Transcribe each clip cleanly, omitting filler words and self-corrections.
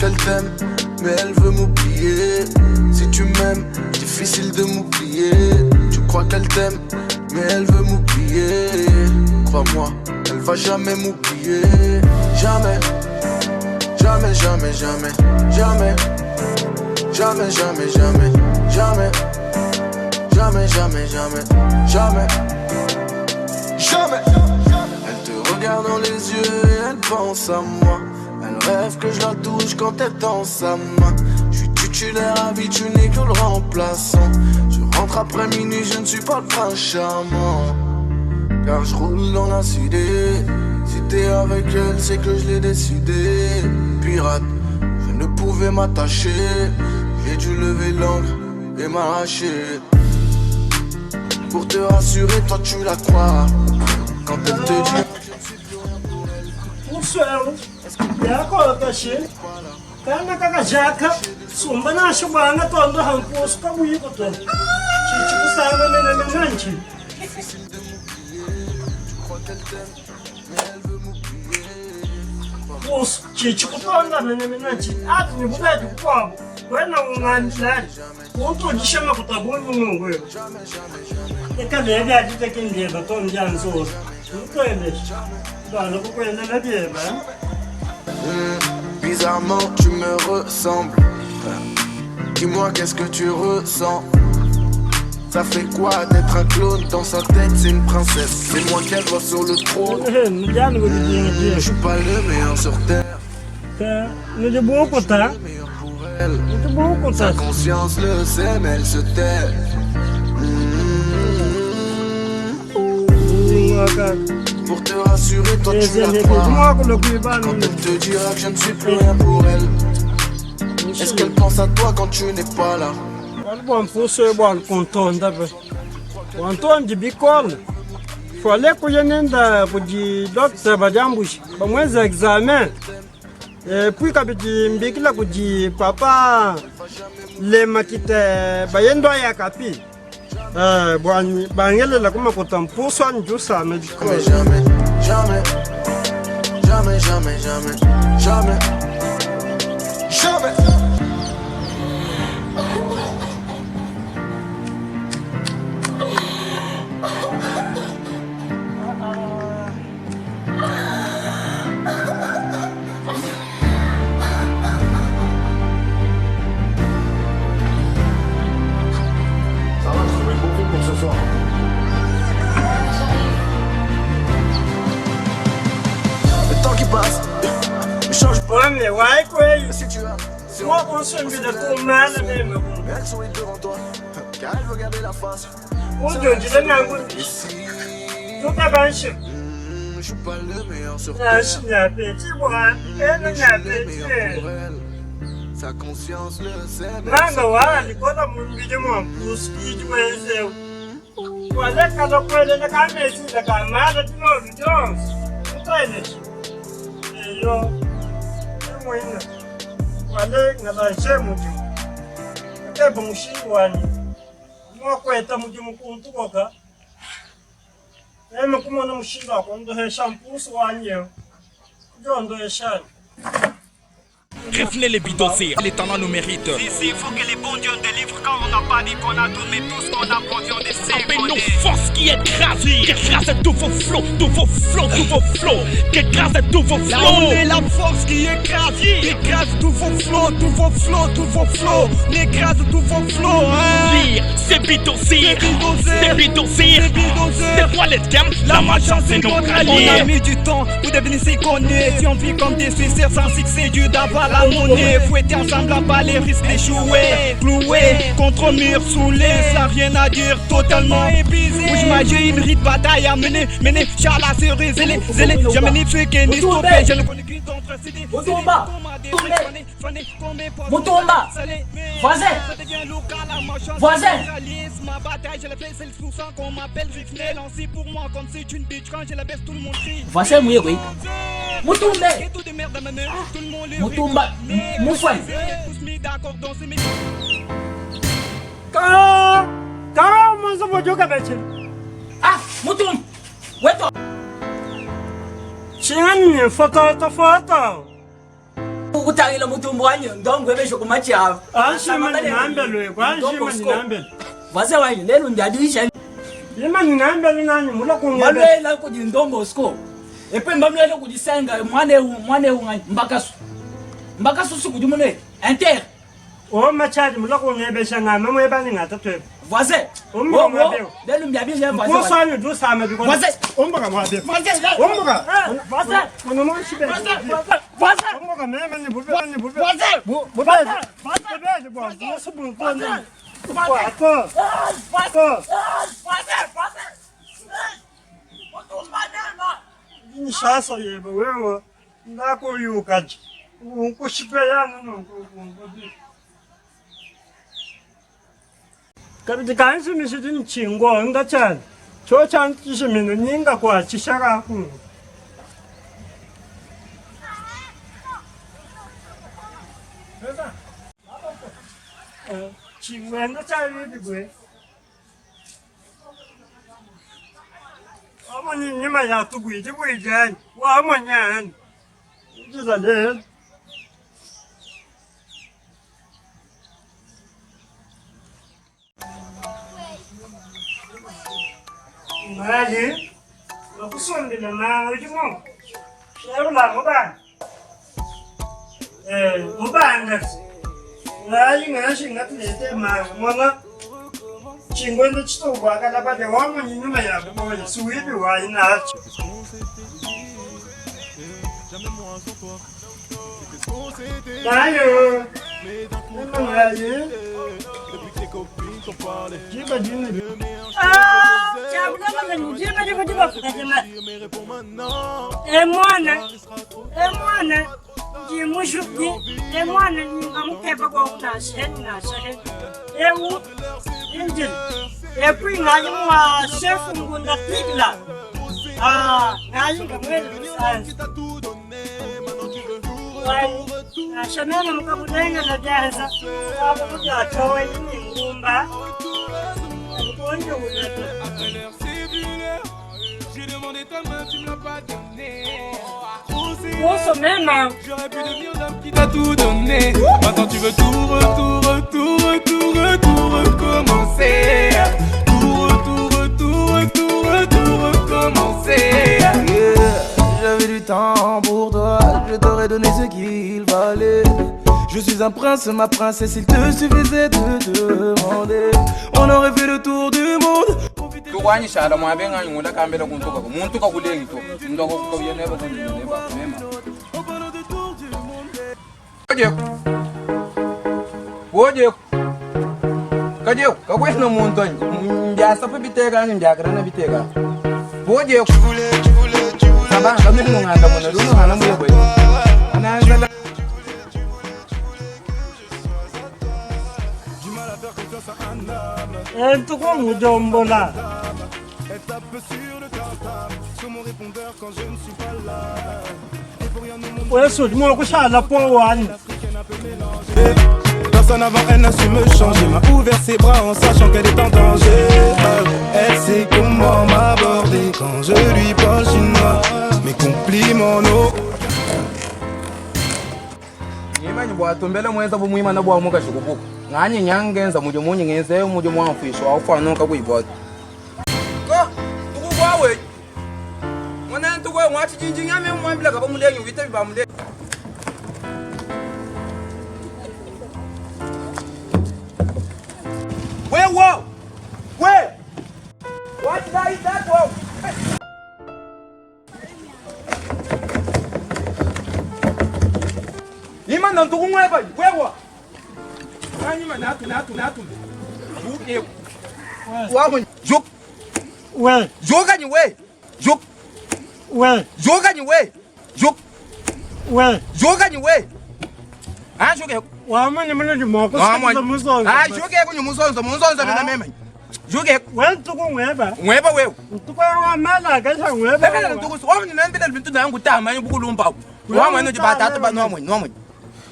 qu'elle t'aime, mais elle veut m'oublier. Si tu m'aimes, difficile de m'oublier. Tu crois qu'elle t'aime, mais elle veut m'oublier. Crois-moi, elle va jamais m'oublier. Jamais, jamais, jamais, jamais, jamais, jamais, jamais, jamais, jamais, jamais, jamais, jamais, jamais, jamais. Elle te regarde dans les yeux et elle pense à moi. Elle rêve que je la touche quand elle tend sa main. Je suis titulaire à vie, tu n'es que le remplaçant. Je rentre après minuit, je ne suis pas le prince charmant. Car je roule dans la cité. Si t'es avec elle, c'est que je l'ai décidé. Pirate, je ne pouvais m'attacher. J'ai dû lever l'encre et m'arracher. Pour te rassurer, toi tu la crois. Quand elle te dit Bonsoir, yako kashi kana kaka jaka sumbana shubanga tondo hankusu kabuyi kuto chichi kusanga mena nanchi Bos chichi kutonda mena nanchi ati ni bugati kwabo wena unganilani wonto jishema kutabuni mungu yo ekabega ajiteke ndiye to njanzo bizarrement tu me ressembles. Dis-moi qu'est-ce que tu ressens. Ça fait quoi d'être un clone? Dans sa tête c'est une princesse. C'est moi qu'elle voit sur le trône. Je suis pas le meilleur sur terre. Le bon content. Sa conscience le sait mais elle se tait. Pour te rassurer, toi tu la crois. Quand elle te dira que je ne suis plus rien pour elle. Est-ce qu'elle pense à toi quand tu n'es pas là? Bon, pour ce bon content d'abord. Antoine de Bicol. Fallait que je n'aie pour dire docteur Badjambouch. Pour moi, les examens. Et puis, quand je dis que pour dire papa, les maquites, bayendo ya capi. Bon, bangele la kuma kotam pour soin du ça mais jamais, jamais, jamais, jamais, jamais, jamais, jamais. Le temps qui passe, ne change pas. Ouais, mais ouais, quoi. Si tu as, C'est moi qu'on se met de ton mal, même. elle sourit devant toi, car elle veut garder la face. Oh Dieu, tu l'as mis un coup. Tout à banche. Je suis pas le meilleur sur Ah, terre. je suis un petit bois. Elle est un petit. Sa conscience le sait. Manga wa, ni kwa mun bi mo plus ki ju ese. Wale ka do ko le ka me si la ka ma da tino Jones. Utale. Yo. Mo ina. Wale na da che mu ju. Ke bon shi wani. Mo ko eta mu ju mu kuntu ko ka. Ema kuma na mu shi ba ko ndo he shampoo so wani yo. Jo ndo he shan. Revenez les bidoncer, les talents nous méritent. Ici, il faut que les bons dieux délivrent quand on n'a pas dit qu'on a donné tout ce qu'on a produit, on décide. Avec nos forces qui écrasent tous vos flots, tous vos flots, tous vos flots, qui écrasent tous vos flots. On est la force qui écrase tous vos flots, tous vos flots, tous vos flots, on écrase tous vos flots, hein. C'est bidoncer, c'est bidoncer, c'est quoi les termes? La malchance c'est notre allié. On a mis du temps pour devenir si qu'on est. Si on vit comme des suicides sans succès, Dieu d'avoir la monnaie. Fouetter ensemble à bas les risques d'échouer. Cloué contre un mur saoulé, ça rien à dire, totalement épuisé. Où j'imagine une rite bataille à mener, Charles cerise, zélé, jamais ni fait que ni stoppé. Je ne connais qu'une contre CD. Mutumba, Mutumba, voisin, voisin. Ma bataille, je l'appelle celle sous sang qu'on m'appelle Ricknell. Ainsi pour moi, comme c'est une bitch, quand je la baisse, tout le monde crie. Voisin, oui, oui. Mutumba, Tout de merde à ma mère, tout le monde les Mutumba, Moufouane. tous mis d'accord dans ces Kara manzo bojo ka beche. Ah, Mutum, weto. Chingan ni foto to foto. ukutangila mutumbu wanyu ndongo ebesho kumachava. Ashima ninambele kwa ashima ninambele. Vaze wanyu lelo ndadisha. Yima ninambele nani mula kungebe. Malwela ku ndongo sko. Epe mbamlelo ku disenga mwane ngani mbakasu. Mbakasu su ku dimone inter. O machadi mula kungebe shanga mwe bani ngata twe. Vaze. Lelo mbiabi je vaze. Ko sanyu do sama bi ko. Vaze. Omboka mwabe. Vaze. Omboka. Vaze. Mono mo shibe. Vaze. Omboka meme ni bube ni bube. Vaze. Bube. Vaze bo. Mo subu ko ni. Vaze. Vaze. Nishasa yebo wewe ndako yukaje. Unkushipeyana nonkukundi. Kabiti kansi misidi chingwa ngachana. Cho chan kishimino ninga kwa chishaka ku. Chingwa ngachana bigwe. Amani nyima ya tugwi jigwe wa amanya. Jizale. Mali, aku sondela na ujimo. Shebula ngoba. Ngobanga. Mali ngashi ngatlete mona. Chingwendo chitogwa kana bade wamo nyuma yabo boye suwibi wa inachi. Dayo. Mali. Jiba jini. Emwana, jimushuki, emwana ngamukepa kwa unasheni na sheni. Ewu, injil, epui ngaji mwa shefu ngunda tigla. Ngaji ngamwele msanzi. Shamena mkabudenga na jaza, sababu kuja atowe ini ngumba. J'ai demandé ta main, tu me l'as pas donné. J'aurais pu devenir l'homme qui t'a tout donné. Maintenant tu veux tout recommencer. Tout recommencer. J'avais du temps pour toi, je t'aurais donné ce qu'il fallait. Je suis un prince, ma princesse, il te suffisait de demander. On aurait fait le tour du monde. Tukwani shala mwabenga ngula kambela kuntuka muntu ka kulengi to ndoko ko yeneba ko yeneba mema kaje ka kwesno muntu ndia sape bitega ndia grana bitega boje saba kamili nganga mona luno hana muye boy anazala Tuko mudombola. Elle tape sur le cartable, sur mon répondeur quand je ne suis pas là. Et pour rien au monde, Ouais, so moi ko shala po wani. personne avant elle n'a su me changer. M'a ouvert ses bras en sachant qu'elle est en danger. Elle sait comment m'aborder quand je lui parle chinois. Mes compliments no. Yimani bwa tombele mwenza bumwima na bwa muka shikubuka nganye nyangenza muje munye ngeze muje mwamfisho awufana ka kuyibona ko tukukwawe mwana ntukwe ngwathi jinji nyame mwambila kaba mulengi wite biba mulengi wewo what is that wow Yima na ntukungweba wewo Nani manatu Buke Wamo juk Ouais, Joka ni we Juk ouais, Joka ni we Juk ouais. Joka ni we Shuke Wamo ni mwana moko sa muzo. Shuke ko ni musonzo mina meme Shuke We tuko ngweba. Ngweba wewe Tuko ngamala kasha ngweba. Beka ntuku wamni nambila bintu nangu tama yubukulumba Wamo no jibatata ba nomwe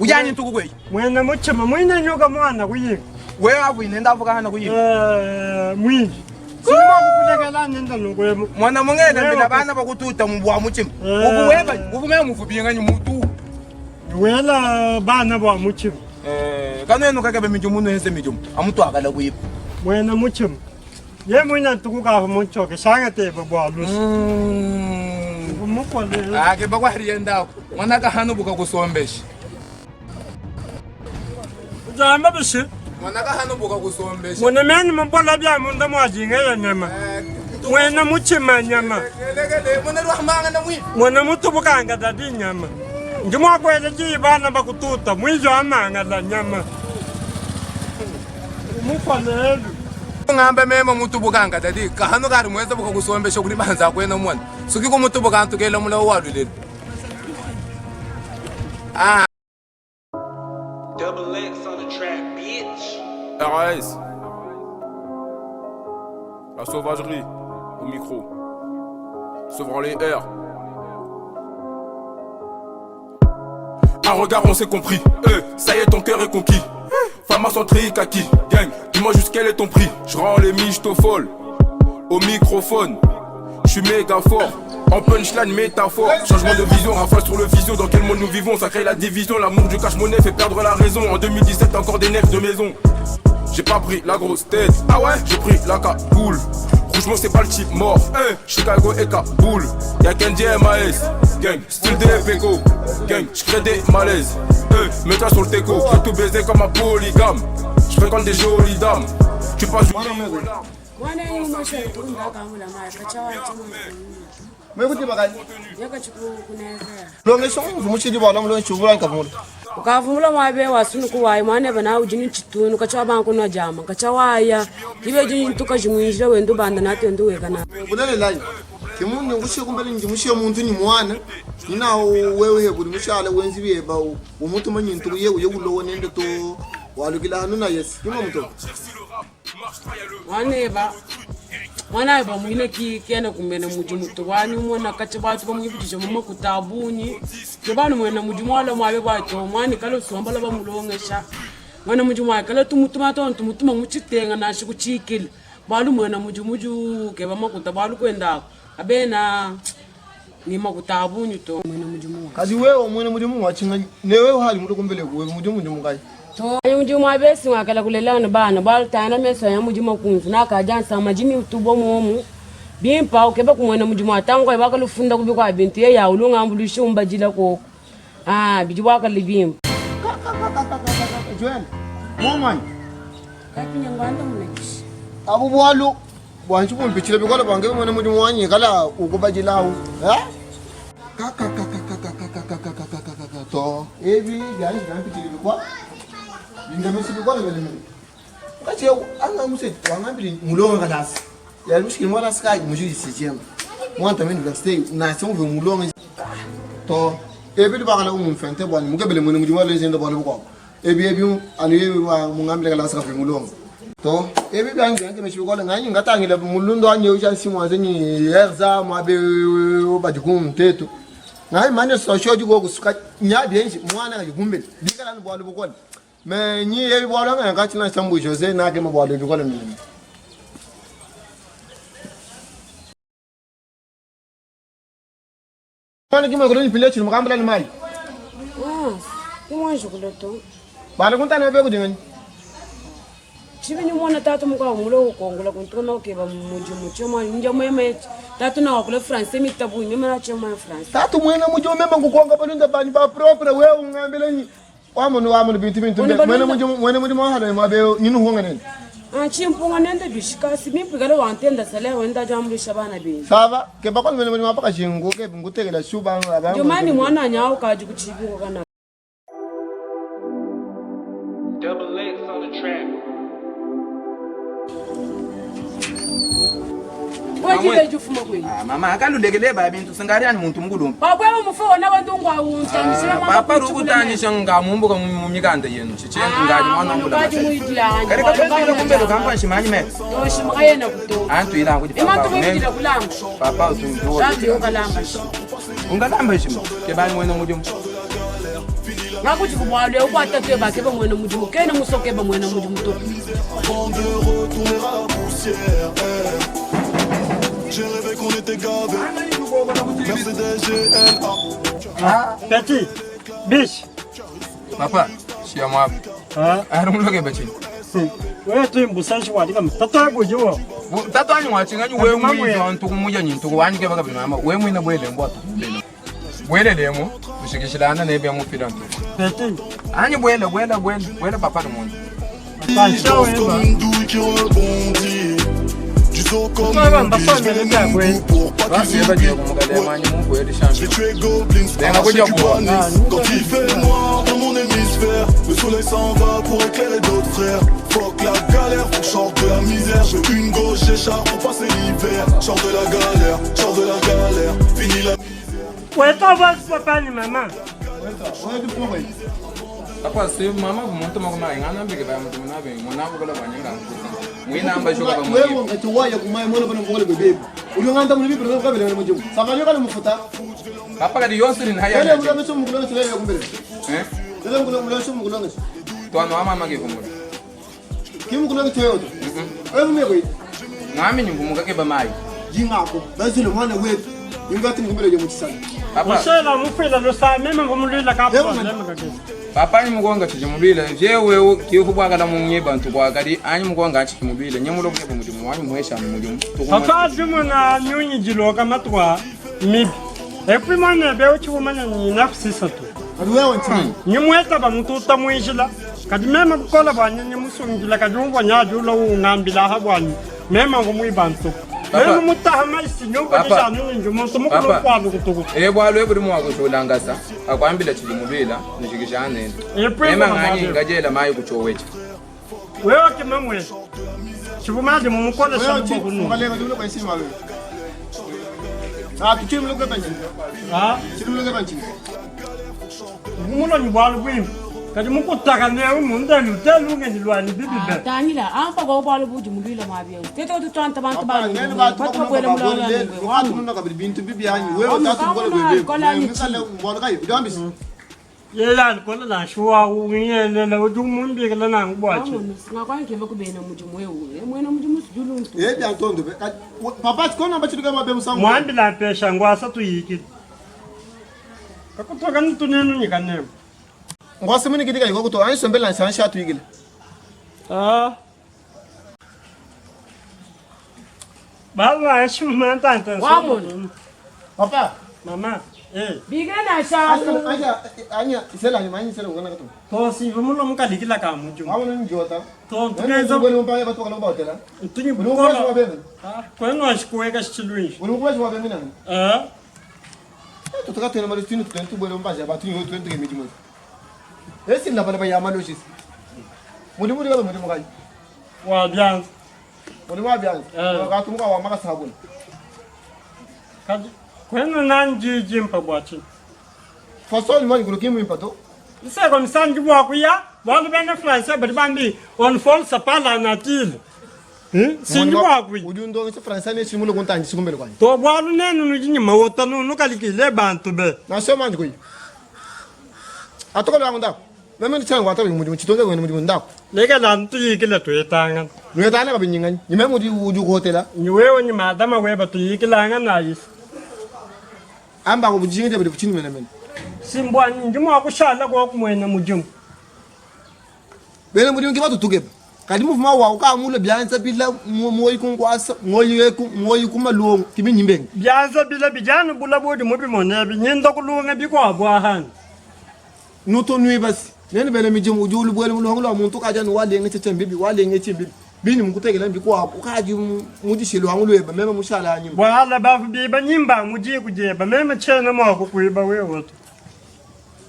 Ujani ntuku kwe Mwena muchema mwina nyoka mwana kuyika. Wewe avu inenda avuka hana kuyiba Mwinji. Sima kukulekela nenda nokwemo. Mwana mungena mbila bana bakututa mubwa muchima Ukuweba ukume mufubinga ni mutu wela bana ba muchim kaneno kake be mijumu no hese mijumu amutu akala kuyipa wena muchim ye muina tukuka muncho ke shanga te bo alus mukole ake bakwa hrienda mwana ka hanu buka kusombesha zamba bishi mwana ka hanu buka kusombesha mwana meni mbola bya munda mwajinga ya nyama wena muchima nyama mwana ruhmanga na mwi mwana mutu bukanga dadi nyama njumwa kwele ji bana bakututa mwijo amanga la nyama mukole ngambe mema mutu bukanga dadi ka hanu kari mweza buka kusombesha kuri banza kwena mwana suki ko mutu buka antukela mula wadu lele Double X on the track, bitch. RAS. La sauvagerie au micro. Sauvrant les airs. Un regard, on s'est compris. Ça y est, ton cœur est conquis. Pharmacentrique à qui? Gang, dis-moi juste quel est ton prix. Je rends les miches folles au microphone. Je suis méga fort. En punchline, métaphore. Changement de vision, rafale sur le visio. Dans quel monde nous vivons? Ça crée la division. L'amour du cash-monnaie fait perdre la raison. En 2017, encore des nerfs de maison. J'ai pas pris la grosse tête. Ah ouais? J'ai pris la cagoule. Rougemont, c'est pas le type mort. Chicago et Kaboul. Y'a Kenji et MAS. Gang, style des Pego. Gang, j'crée des malaises. Mets-toi sur le teco. J'vais tout baiser comme un polygame. J'fréquente des jolies dames. Tu passes du Mais vous dites pas l'ongesho muchidi bala mlo chubula nkamula ukavumula mwabe wasunu kuwayi mwane bana ujini chitunu kacha banku no jama kacha waya kibe jini tuka jimwijira wendo banda na tendo wekana bulele layi kimunye ngushe kumbele ngimushe umuntu ni mwana nina wewe hebuli mushala wenzi beba umuntu manyintu ye ulo nende to walukila hanu na yes kima muto mwana ba mwine ki kena kumena mujimuto wani mwana kacha batu ba mwibudisha mama kutabuni ke banu mwana mujimwala mwabe batu mwani kalo sombala ba mulongesha mwana mujimwa kala tumutuma tontu mutuma muchitenga na shikuchikile balu mwana mujimuju ke ba makuta balu kwenda abena ni makutabuni to mwana mujimwa kazi wewe mwana mujimwa wachinga ne wewe hali muto kumbele wewe mujimwa kai to mujimwa besi ngakala kulelana bana balu tana meso ya mujimwa kunzu nakajansa majimi utubo momu bimpa ukeba kumwena mujimwa tango bakalufunda kubikwa bintu ye ya ulunga ambulisha umbajila koko bijibwa kalibimpa Joel momani kapinya ngwanda munekishi abu bwalu bwanchu bumpitile bikola bange mwana mujimwa wanyi kala ukubajilawo to ebi yali ngampitile bikwa Ingamisi bikola bele mimi. Kati anga muse wangambili mulonga kalasi. Ya mushiki mwana sky mujui sijem. Mwanta mimi university na somo mulonga. To ebi bakala umfente bwani mugabele mwana mujuma lezenda bwani bukwa. Ebi anu wa mungambile kalasi ka mulonga. To ebi bangi yange meshi bikola ngani ngatangile mulundo anye ucha simu azenyi yerza mwabe bajikum tetu. Ngai mane so shoji go kusuka nyabi enji mwana ngajikumbele. Bikala ni bwani bukwa. Mais ni yebi bwala nga ngati na sambu Jose na ke mabwala bikola mimi Mwana kima ko ni pilechi mukambala ni mai imwanju kuleto bala kuntana be kudingani chibi ni mwana tatu muka mulo ukongula kuntona ukeba mujimu choma nja mweme tatu na wakule France mitabu nyuma na choma France tatu mwena mujo mema kukonga balunda bani ba propre we ungambele ni wamunu bintu mwene mujo hana mabe nyinu honga nene chimpunga nende bishika simipigala wantenda sale wenda jambu shabana bi sava ke bakon mwene mujo mapaka shingo ke ngutekela shuba abantu jomani mwana nyawo kaji kuchibiwa kana Double X on the track. wajile jufuma kweli mama akalulekele ba bintu singariani muntu mngulumbi babwe mufona bantu ngwa untanisira mama papa rukutanisha ngamumbuka mumikanda yenu chichenga ngani mwana wangu kaji muitila kari kapenda kumbelo kampa shimanyi meka yoshima yena kuto antu ila kuti imantu muitila kulamba papa utundu jambi ukalamba ungalamba shimo kebani mwene mujumu ngakuthi kubwalwe ukwatatwe bakhe bamwena mujumu kena musoke bamwena mujumu to J'ai rêvé qu'on était gavés. Mercedes GLA. Petit, biche, Papa, shia mwapi. Arumuloke bachi. Wewe tu imbusanshi wadika mtata kujiwa. Tata anyi wachinganyi wewe mwizo ntukumuja nyintuku wanjike baka binama. Wewe mwina bwele mbwa tukubele. Bwele lemo, ushikishilana na ebe mufila ntuku. Peti. Anyi bwele papa numunyi. Pansha wewe. Comme pour pas qu'ils j'ai tué Goblins, arraché Cubanis. Quand il fait noir dans mon hémisphère, le soleil s'en va pour éclairer d'autres frères. Fuck la galère, faut que je sorte de la misère. J'ai une gauche, j'écharpe pour passer l'hiver. Sors de la galère, fini la misère. Ouais, toi, papa ni maman. Papa, c'est maman, vous montez mon mari. On a vu que vous m'avez mon âme pour la bagnole. Oui, n'a pas joué comme moi. Tu vois, il y a comme moi, on a bébé. Ou l'on entend le livre, on va le dire. Ça va, il y a le mouffata. Papa, il y a un seul haya. Elle est là, monsieur Moulin, c'est là, il y a combien? Hein? Elle est là, monsieur Moulin. Toi, non, maman, qui est comme moi. Qui me connaît, tu es autre. Elle me dit. Nami, vous me regardez pas mal. Jingako, vas-y, le moine, oui. Il va te couper le moussa. Papa, c'est là, vous faites le sang, même vous me la carte. Papa ni mugonga chijumubile je wewe kifu bwa kala munye bantu kwa kali anyi mugonga chijumubile nyemulo kebe mudimu wanyu muhesha mudimu papa dumu na nyunyi jiloka matwa mibi epi mane be uchumanya ni nafsi satu wewe ntini nyimweta ba mututa mwishila kadi mema bukola banye nyimusungila kadumva nyajulo ungambila habwani mema ngumwi bantu mema mutahama isinyumba jishanu njumuntu mukulu kwalu kutuku bwalo eburi mwago sholangasa akwambila chijumubila nishikishane mema ngani ngajela mayi kuchowecha wewe kimamwe chibumaje mumukola shabu kunu ngale ngalo kwa sima wewe tu chimlo kwa banchi chimlo kwa banchi mulo ni bwalu bwim kadi mukutaka ne mundani utelu ngilwani bibibe tanila ampa go bwalu buji mulilo mabia teto tu tanta bantu ba ngene ba patwa kwele mulalo watu munna kabiri bintu bibi yanyi wewe tatu ngole bebe misale ngolo kai udambis yela kola la shwa uyele la ujumumbi kala na ngwachi ngakwanke bakubena mujimu wewe mwena mujimu sijuluntu bya ntondo papa tikona bachiruka mabe musango mwambi la pesha ngwasa tuyiki kakutoka ntunenu nyikanemo ngwase muni kidika yiko kuto anyi sombela nsansha tuyigile bala shimanta wamo papa mama bigana shabu anya isela ni manyi isela ngana kato to si vumulo mukalikila ka muju awona njota to tuneza bwele mpaya batu kala botela tunyi bukola kwenu ashikuweka shilwini ulikuwa shwa bemina tutaka tena mali tinu tutentu bwele mpaya batu nyo tuentu kemijimo esi ndabale ba yamaloshis muri kaba muri mukaji wa byanza muri wa byanza wakatumuka wa maka sabuni kaji kwenu nanji jimpa bwachi fasol mali kurukimu impato isa kon sanji bwa kuya wala bena france bari bandi on fol sapala natil sinji bwa kuya ujundo ngi france ne simulo kontanji sikumbele kwani to bwalu nenu nujinyi mawota nu kalikile bantu be na sema ndiko atokola ngunda meme tsango atabi mudimu chitonga wena mudimu ndako lega lantu yikile to yetanga nwetana kabinyingani nyime mudi uju hotela nyiwewe ni madama weba to yikilanga na yis amba ko bujinge de buchini mena simbwa njimo akushala kwa kumwena mujimu bele mudimu kibatu tugeba kadi muvuma wa ka mule byanza bila moyi kunkwasa moyi kumalungu kimi nyimbenge byanza bila bijana bula bodi mubi monebi nyinda kulunga bikwa bwahan nuto nui basi nene bele mijimu ujulu bwele mulungu la muntu kaja no wale ngece tembibi wale ngece bibi bini mukutegela mbikwa ukaji mujishilo hangulweba meme mushala anyimba wala bafu biba nyimba muji kujeba meme chena mako kuiba wewe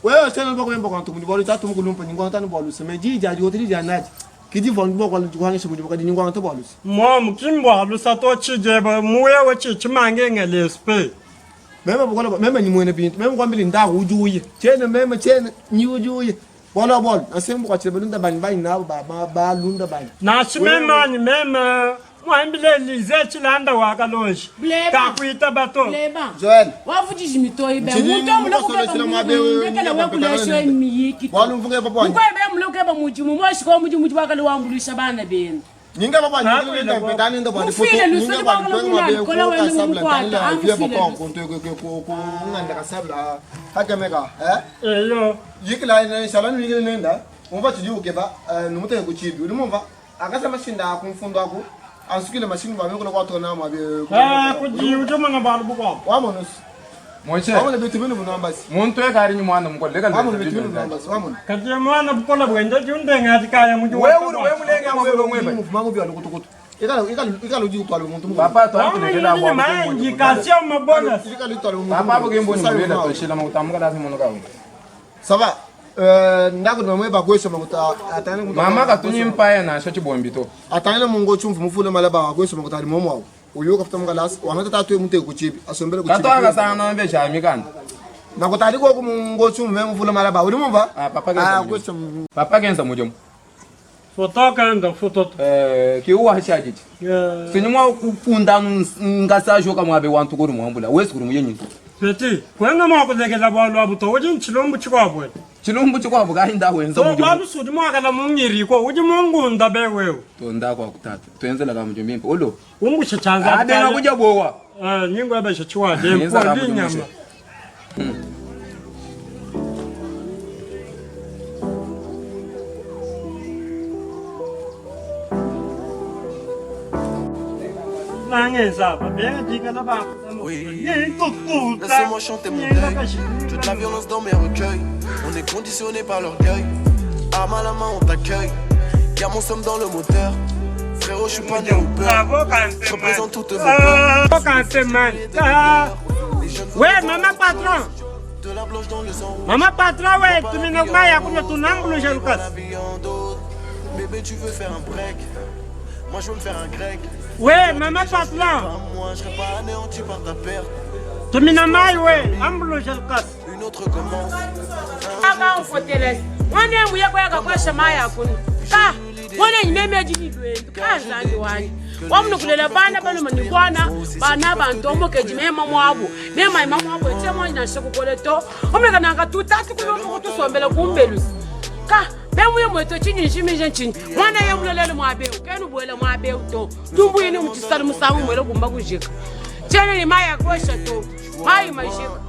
wewe chena bako yemba kwantu mudibolo tatu mukulumpa nyingwa tanu bolu seme jaji hoteli janaji kidi von boko kwa juhanga shibuji baka nyingwa tanu bolu mom kimbo alusa to chijeba muwewe chichimange ngelespe meme bokola meme nyimwene bintu meme kwambili ndaku ujuye chena meme chena nyujuye bola bol asembo kwa chibelunda bani nabo ba lunda bani na chimema ni meme mwambile lize chilanda wakalonji kakuita bato Joel wafuji jimito ibe muto muloko ba ndekela wekulesho miyiki walu mfunge papa kwa ibe muloko ba mujimu mwashiko mujimu bakale wambulisha bana bene Ninga baba ninga mpetani ndo bali foto ninga bali kwa mabe ko kasabla tanila via bako konto ko nganda kasabla hakameka yo yikla ina shalani ninga nenda umva tujyuke ba numute kuchibi ulimumva akasa mashinda kumfundo ako ansukile mashini ba meko kwa tona mabe kuji ujoma na balu kwa wamonos Moche. Wamone betubinu bunambasi. Muntu ekari ni mwana mukole kale. Wamone betubinu bunambasi. Wamone. Kati mwana bukola bwenda junde ngati kaya muju. Wewe mulenga wewe mwewe. Mufumangu bya lukutukutu. Ikalo uji utwala umuntu mu. Papa to akunekela kwa. Mangi kasio mabona. Ikalo utwala umuntu. Papa bugimbo ni mbele to shila makutamuka lazima muno kawe. Saba ndako nomwe bagwesha makuta atane kuta. Mama katunyi mpaya na shochi bombito. Atane mungo chumvu mufule malaba bagwesha makuta ali momo. Uyo kafuta mungalas wangata tatu mute kuchibi asombele kuchibi. Kato anga sana mbe shami kan. Nakutari ko mungo chumvu mufule malaba uri mumva? Papa genza mujomo. Fotoka ndo foto. Ki uwa hachaji. Sinyuma kufunda ngasajo kama abe wantu kuri muambula. Wesi kuri muyenyi. Peti, kwanga makuzekela balo abuto uji chilombu chikwabwe. Chilombu chikwabwe gahinda wenza mujomo. So babu sudi mwakala mungiri ko uji mungunda bewe. To ndako akutata. Tuenzela kama mujomo mpe. Olo. Umbusha chanza. Ade na kuja bowa. Nyingo abesha chiwa dempo ndi nyama. Oui, laisse-moi chanter mon deuil. Toute la violence dans mes recueils. On est conditionné par l'orgueil. Arme à la main, on t'accueille. Y'a mon somme dans le moteur. Frérot, je suis pas né au peur. Je représente toutes vos peurs. Ouais, maman patron. De la blanche dans le sang. Maman patron, ouais, tu m'as dit que tu n'as pas le cas. Bébé, tu veux faire un break. Moi, je veux me faire un grec. Ouais, maman patron. Moi, je serai pas anéanti par ta perte. Tu m'as dit, ouais, ambulance le cas. Une autre commence. Aka ufoteles. Wane muye kwa kwa shama ya kunu. Ka, wane nyime jini dwendu. Ka zandi wani. Wamnu kulela bana bano manikwana, bana bantomo kejime mamwabu. Nema mamwabu etemo ina shokukoleto. Omega nanga tutatu kulo kutusombele kumbelu. Ka, bemuye mweto chini nshimi jenchini. Wane ye mulele mwabeu, kenu bwele mwabeu to. Tumbu yini mutisalu musamu mwele kumba kujika. Chene ni maya kwesha to. Mai majika.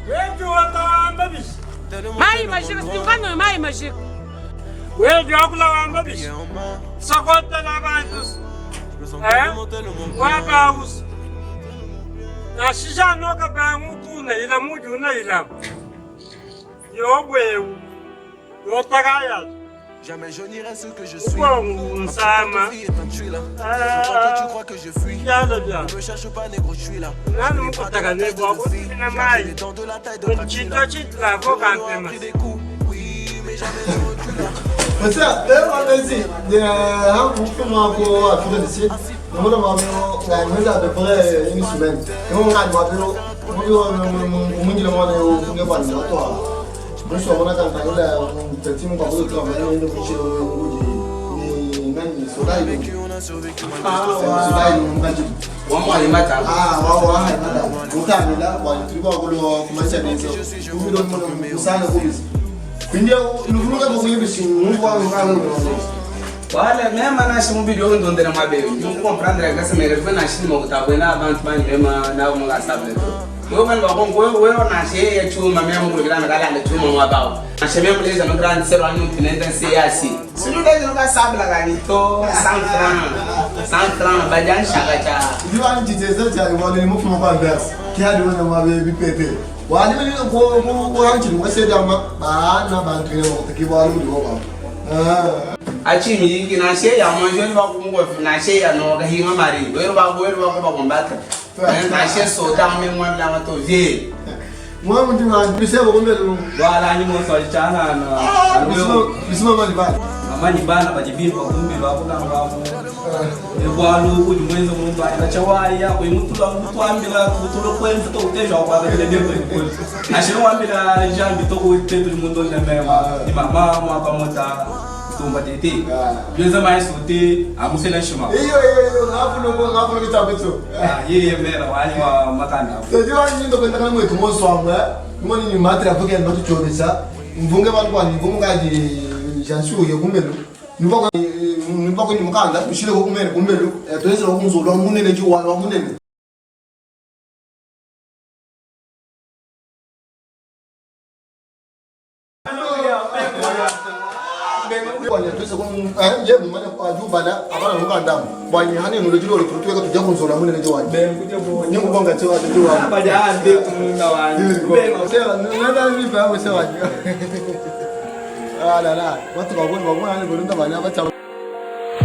Wewe watamba bishi. Mai majika, stingano mai majika. Wewe wakula wamba bishi. Sakota la bantus. Wabawus. Na shisha noka bangu tuna ila muju na ila. Yo yo tagaya. Jamais je n'irai ce que je suis. Sama. Tu crois que je fuis. Ne me cherche pas, négro, je suis là. Je n'ai pas de temps de la taille de Pachila. Pris des coups, oui, mais jamais je recule là. Monsieur, allez-y. On peut m'avoir à faire ici. On va m'amener à peu près une semaine. Et on va Wala mesmo na chamo bilhão de onde era mais bem. Eu comprando a casa merece na chama que tá bem na avante mas mesmo na uma gastada. Eu vou com eu na cheia chuma mesmo por grana galera chuma uma bau. Na cheia mesmo eles não grande ser ano que nem tem ser assim. Se não tem não sabe lá ganito Santran vai já chaga já. Eu acho que Jesus já eu vou nem muito mais verso. Que a dona uma baby PT. Wali mimi ko hanci mu sai da ba na ba tare mu take ba lu do ba. Achi mi que na cheia mas eu não vou na cheia no ga hima mari. Eu vou com combate. Na cheia só tá mesmo lá to ver. Mo mu tinha bisebo ko melo. Wala ni mo so chana na. Bismo mali ba. Mani bana bajibini kwa kumbi babu kama babu. Ekwalo kujimwenza umuntu ayachawali yako imutula umuntu ambila kutulo kwenza to uteja kwa vile ndio kwa. Ashiro ambila jambi to kutetu umuntu ndemema. Ni mama mwapa mota tumba tete. Yenza mais sote amusela shima. Iyo ngafuno kitabetso. Yeye mera wali wa makanda. Sio nyindo kwenda kama mwetu moswamwe. Ngoni ni matra fuke ndo tuchobesa. Mvunge balkwani mvungaji jansu yo kumelo. Nipa kwenye mkanda bishile ko kumene kumbelo toyeza ukunzolwa munene jiwa wa munene Bwanya twese ko nje mumanya kwa jubana abana mukanda bwanya hani nulojilo litutweka tujya kunzola munene jiwa nyingo bonga tsewa jiwa abaja ande kumunda wanje sewa nanda ni ba sewa ah là là watu babona ni golunda bana bacha.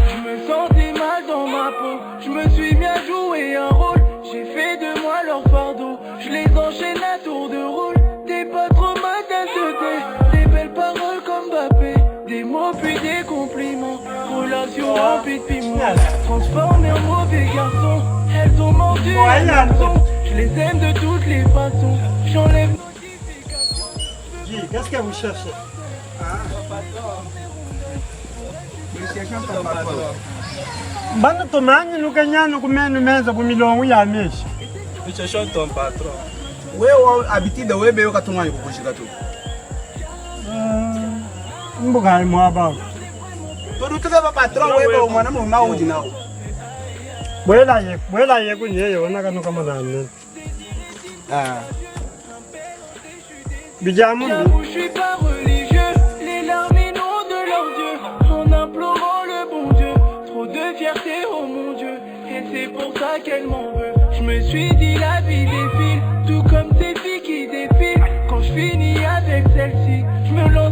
Je me sentais mal dans ma peau, je me suis mis à jouer un rôle. J'ai fait de moi leur fardeau, je les enchaîne à tour de rôle. T'es pas trop ma tasse de thé, des belles paroles comme Mbappé, des mots puis des compliments, relations remplies de piment, transformées en mauvais garçons. Elles ont mordu un garçon, je les aime de toutes les façons. J'enlève. Qu'est-ce que vous cherchez? Bana tomanyi lukanyana kumenu menza kumilongo ya meshi. Tu cherches ton patron. Wewe habitude wewe yo katumani kukushika tu. Mbuga mwaba. Turutuka ba patron wewe mwana mu mauji nao. Bwela ye kunyeyo ona kanu kama nane. Bijamu. Je suis pas religieux, les larmes inondent de leurs yeux, en implorant le bon Dieu. Trop de fierté, oh mon Dieu, et c'est pour ça qu'elle m'en veut. Je me suis dit la vie défile, tout comme ces filles qui défilent. Quand je finis avec celle-ci, je me lance.